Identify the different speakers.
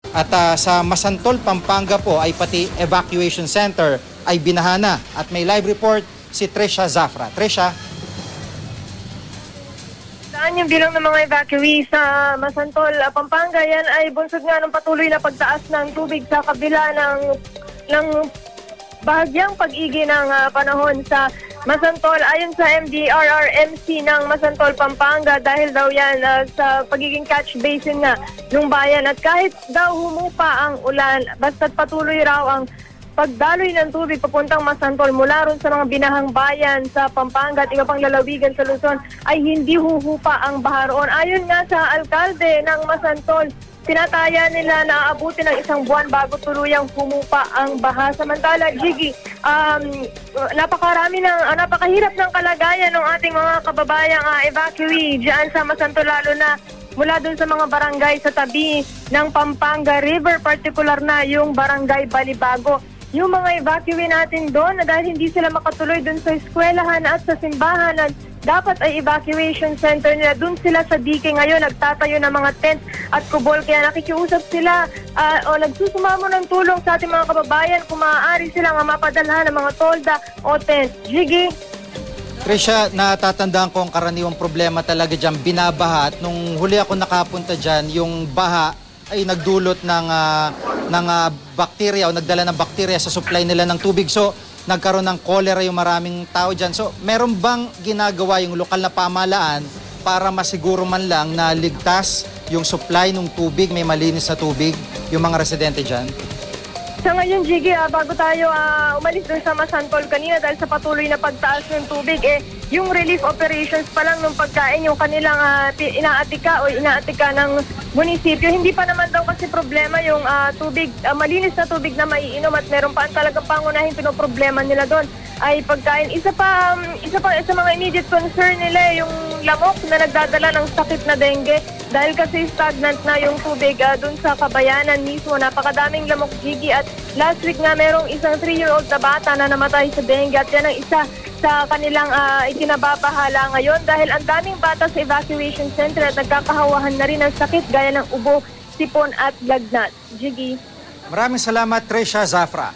Speaker 1: At sa Masantol, Pampanga po ay pati evacuation center ay binahana. At may live report si Trisha Zafra. Trisha.
Speaker 2: Saan yung bilang ng mga evacuees sa Masantol, Pampanga? Yan ay bunsod nga ng patuloy na pagtaas ng tubig sa kabila ng bahagyang pag-igi ng panahon sa Masantol. Ayon sa MDRRMC ng Masantol, Pampanga, dahil daw yan sa pagiging catch basin nga ng bayan. At kahit daw humupa ang ulan, basta't patuloy raw ang pagdaloy ng tubig papuntang Masantol mula ron sa mga binahang bayan sa Pampanga at iba pang lalawigan sa Luzon, ay hindi huhupa ang baha roon. Ayon nga sa alkalde ng Masantol, tinataya nila na aabuti ng isang buwan bago tuluyang humupa ang baha. Samantala, Jiggy, napakahirap ng kalagayan ng ating mga kababayang evacuee dyan sa Masantol, lalo na mula dun sa mga barangay sa tabi ng Pampanga River, particular na yung barangay Balibago. Yung mga evacuee natin doon, na dahil hindi sila makatuloy dun sa eskwelahan at sa simbahan, dapat ay evacuation center nila. Doon sila sa dike ngayon, nagtatayo ng mga tent at kubol. Kaya nakikiusap sila o nagsusumamo ng tulong sa ating mga kababayan kung maaari silang mapadalhan ng mga tolda o tent. Jiggy?
Speaker 1: Trisha, natatandaan ko ang karaniwang problema talaga dyan, binabaha. At nung huli ako nakapunta dyan, yung baha ay nagdulot ng bakterya o nagdala ng bakterya sa supply nila ng tubig. So, nagkaroon ng cholera yung maraming tao dyan. So, meron bang ginagawa yung lokal na pamahalaan para masiguro man lang na ligtas yung supply ng tubig, may malinis na tubig, yung mga residente dyan?
Speaker 2: Sa ngayon, Jiggy, bago tayo umalis dun sa Masantol kanina dahil sa patuloy na pagtaas ng tubig, yung relief operations pa lang ng pagkain, yung kanilang inaatika ng munisipyo. Hindi pa naman daw kasi problema yung tubig, malinis na tubig na maiinom, at meron pa talagang pangunahing pinoproblema nila doon ay pagkain. Isa pa sa mga immediate concern nila yung lamok na nagdadala ng sakit na dengue. Dahil kasi stagnant na yung tubig doon sa kabayanan mismo, napakadaming lamok, Jiggy. At last week nga merong isang 3-year-old na bata na namatay sa dengue, at yan ang isa sa kanilang ikinababahala ngayon dahil ang daming bata sa evacuation center at nagkakahawahan na rin ng sakit gaya ng ubo, sipon at lagnat. Jiggy.
Speaker 1: Maraming salamat, Trisha Zafra.